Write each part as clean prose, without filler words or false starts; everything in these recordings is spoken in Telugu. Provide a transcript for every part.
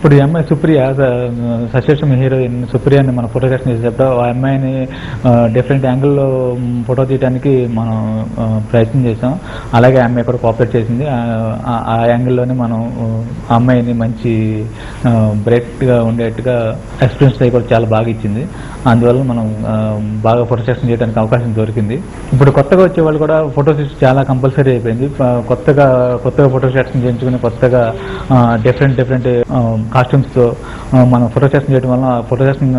ఇప్పుడు ఈ అమ్మాయి సుప్రియ, సశేషం హీరోయిన్ సుప్రియని మనం ఫోటో సెషన్ చేసేటప్పుడు ఆ అమ్మాయిని డిఫరెంట్ యాంగిల్లో ఫోటో తీయడానికి మనం ప్రయత్నం చేసాం. అలాగే ఆ అమ్మాయి కూడా కోఆపరేట్ చేసింది. ఆ యాంగిల్లోనే మనం ఆ అమ్మాయిని మంచి బ్రైట్గా ఉండేట్టుగా ఎక్స్పీరియన్స్ కూడా చాలా బాగా ఇచ్చింది. అందువల్ల మనం బాగా ఫోటో సెషన్ చేయడానికి అవకాశం దొరికింది. ఇప్పుడు కొత్తగా వచ్చే వాళ్ళు కూడా ఫోటో సెషన్ చాలా కంపల్సరీ అయిపోయింది. కొత్తగా ఫోటో సెషన్ చేయించుకుని కొత్తగా డిఫరెంట్ కాస్ట్యూమ్స్తో మనం ఫోటో సెషన్ చేయడం వల్ల ఫోటో సెషన్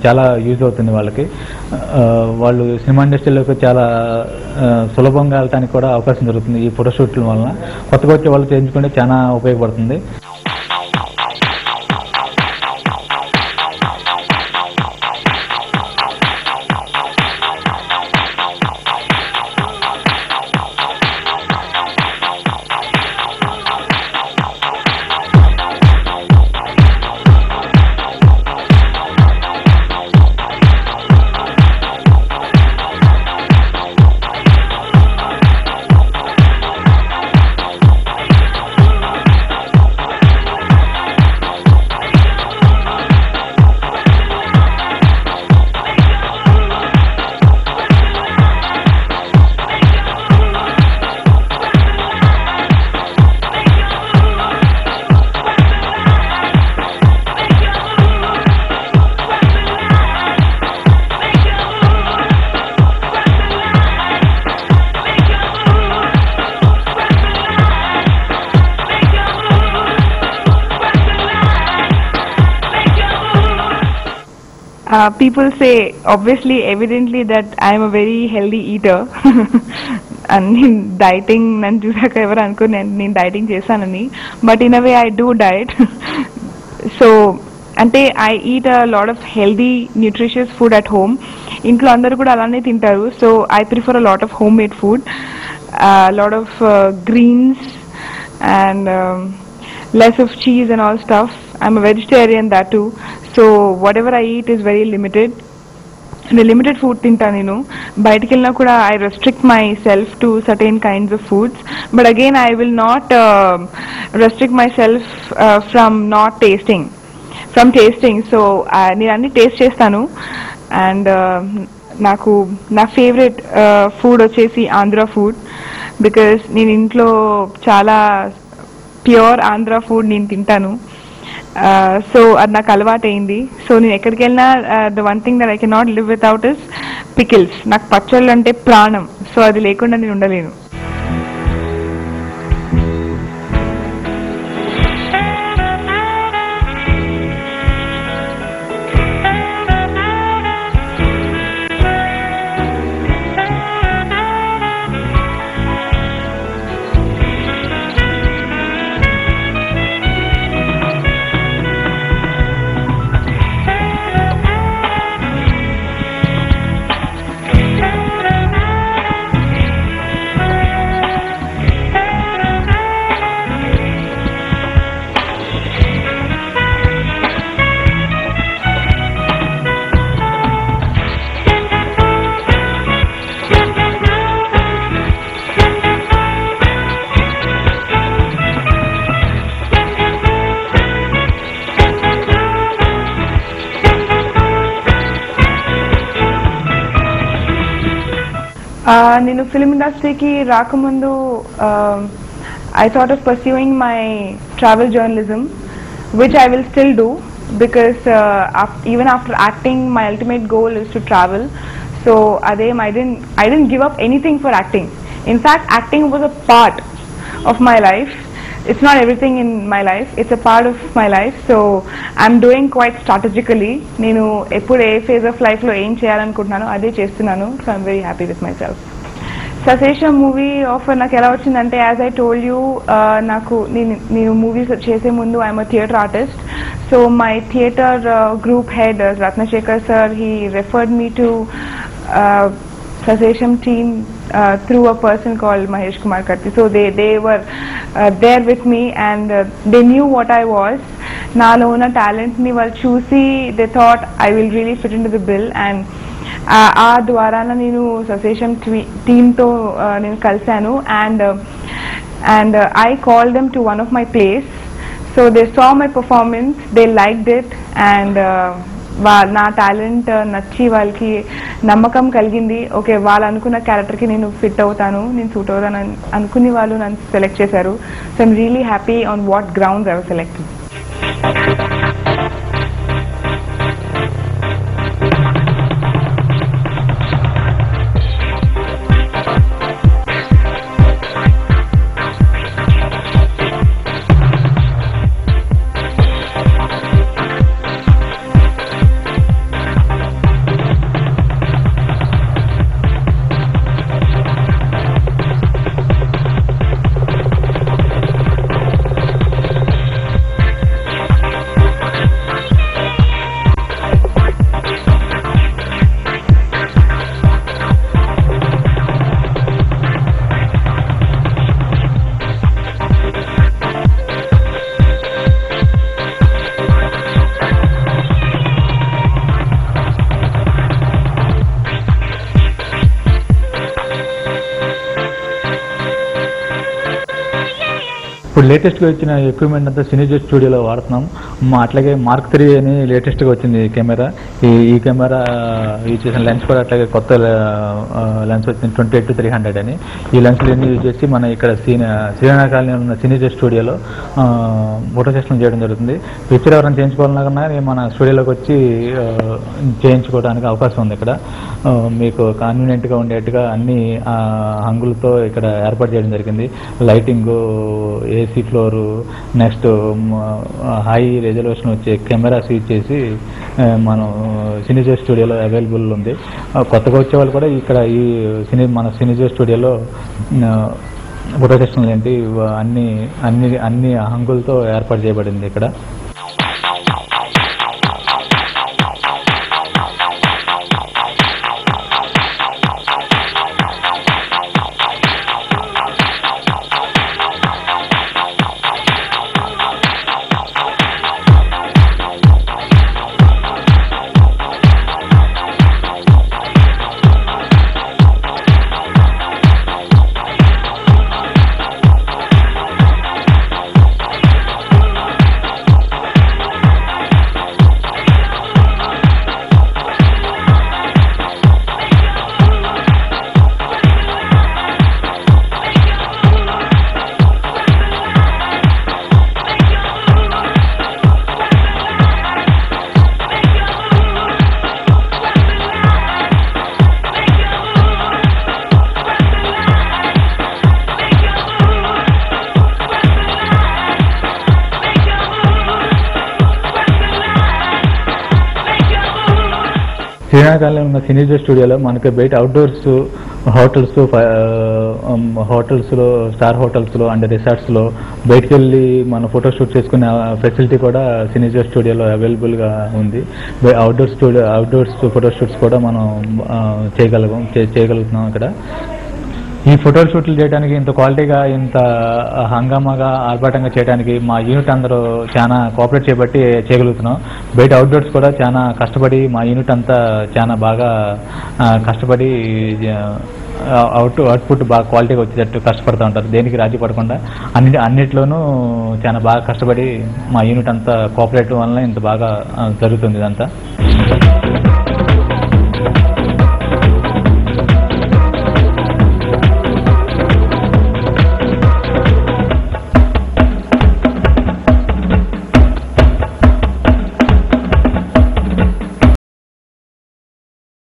చాలా యూజ్ అవుతుంది వాళ్ళకి. వాళ్ళు సినిమా ఇండస్ట్రీలోకి చాలా సులభంగా వెళ్ళడానికి కూడా అవకాశం దొరుకుతుంది ఈ ఫోటోషూట్ల వలన. కొత్తగా వచ్చే వాళ్ళు చేయించుకుంటే చాలా ఉపయోగపడుతుంది. People say, obviously, evidently, that I am a very healthy eater. And dieting, nan chusaka evaru anko nenu dieting chesanani, but in a way I do diet. So ante I eat a lot of healthy nutritious food at home. Intlo andaru kuda alane tintaru, so I prefer a lot of homemade food, a lot of greens and less of cheese and all stuff. I'm a vegetarian, that too. So whatever I eat is very limited. Limited food tinta nenu. Bayatiki ellina kuda I restrict myself to certain kinds of foods. But again, I will not restrict myself from not tasting. From tasting. So nenu anni taste chestanu. And నాకు నా ఫేవరెట్ ఫుడ్ వచ్చేసి ఆంధ్ర ఫుడ్. బికాస్ నేను ఇంట్లో చాలా ప్యూర్ ఆంధ్ర ఫుడ్ నేను తింటాను. సో అది నాకు అలవాటు అయింది. సో నేను ఎక్కడికి వెళ్ళినా the one thing that I can not live without is pickles. నాకు పచ్చళ్ళు అంటే ప్రాణం. సో అది లేకుండా నేను ఉండలేను. నేను ఫిల్మ్ ఇండస్ట్రీకి రాకముందు I thought of pursuing my travel journalism, which I will still do, because even after acting, my ultimate goal is to travel. So I didn't give up anything for acting. In fact, acting was a part of my life. It's not everything in my life, it's a part of my life. So I'm doing quite strategically. Nenu eppudu A phase of life lo em cheyalanuntunnano ade chestunnanu. So I'm very happy with myself. Sasesha movie offer నాకు ఎలా వచ్చిందంటే, as I told you, నాకు నేను మూవీస్ చేసే ముందు I'm a theatre artist. So my theatre group head Ratnashekar sir, he referred me to Sasesham team through a person called Mahesh Kumar Karti. So they were there with me, and they knew what I was. నాలో ఉన్న టాలెంట్ ని వాళ్ళు చూసి they thought I will really fit into the bill, and ఆ ద్వారాన నేను ససేషం టీమ్తో నేను కలిశాను. And I called them to one of my plays. So they saw my performance, they liked it, and నా టాలెంట్ నచ్చి వాళ్ళకి నమ్మకం కలిగింది. ఓకే, వాళ్ళు అనుకున్న క్యారెక్టర్కి నేను ఫిట్ అవుతాను, నేను సూట్ అవుతాను అనుకుని వాళ్ళు నన్ను సెలెక్ట్ చేశారు. So I'm really happy on what grounds I was selected. ఇప్పుడు లేటెస్ట్గా వచ్చిన ఎక్విప్మెంట్ అంతా సినిజో స్టూడియోలో వాడుతున్నాం. అట్లాగే మార్క్ 3 అని లేటెస్ట్గా వచ్చింది కెమెరా. ఈ కెమెరా యూజ్ చేసిన లెన్స్ కూడా అట్లాగే కొత్త లెన్స్ వచ్చింది 28-300 అని. ఈ లెన్స్లన్నీ యూజ్ చేసి మన ఇక్కడ శ్రీనగర్ కాలనీలో ఉన్న సినిజో స్టూడియోలో ఫోటో సెషన్ చేయడం జరుగుతుంది. పిక్చర్ ఎవరైనా చేయించుకోవాలన్నా మన స్టూడియోలోకి వచ్చి చేయించుకోవడానికి అవకాశం ఉంది. ఇక్కడ మీకు కన్వీనియంట్గా ఉండేట్టుగా అన్ని హంగులతో ఇక్కడ ఏర్పాటు చేయడం జరిగింది. Lighting, AC floor, next high resolution వచ్చే కెమెరాస్ యూజ్ చేసి మనం సినిజో స్టూడియోలో అవైలబుల్ ఉంది. కొత్తగా వచ్చే వాళ్ళు కూడా ఇక్కడ మన సినిజో స్టూడియోలో ఫోటో సెషన్లు ఏంటి అన్ని హంగులతో ఏర్పాటు చేయబడింది ఇక్కడ. శ్రీనగర్లో ఉన్న సినిజో స్టూడియోలో మనకి బయట అవుట్డోర్స్ హోటల్స్లో స్టార్ హోటల్స్లో అండ్ రిసార్ట్స్లో బయటికి వెళ్ళి మన ఫోటో షూట్ చేసుకునే ఫెసిలిటీ కూడా సినిజో స్టూడియోలో అవైలబుల్గా ఉంది. అవుట్డోర్స్ ఫోటో షూట్స్ కూడా మనం చేయగలుగుతున్నాం ఇక్కడ. ఈ ఫోటో షూట్లు చేయడానికి ఇంత క్వాలిటీగా ఇంత హంగామాగా ఆర్భాటంగా చేయడానికి మా యూనిట్ అందరూ చాలా కోఆపరేట్ చేయబట్టి చేయగలుగుతున్నాం. బయట అవుట్డోర్స్ కూడా చాలా కష్టపడి మా యూనిట్ అంతా చాలా బాగా కష్టపడి అవుట్పుట్ బాగా క్వాలిటీగా వచ్చేటట్టు కష్టపడుతూ ఉంటారు. దేనికి రాజీ పడకుండా అన్నిట్లోనూ చాలా బాగా కష్టపడి మా యూనిట్ అంతా కోఆపరేటివ్ వల్ల ఇంత బాగా జరుగుతుంది ఇదంతా.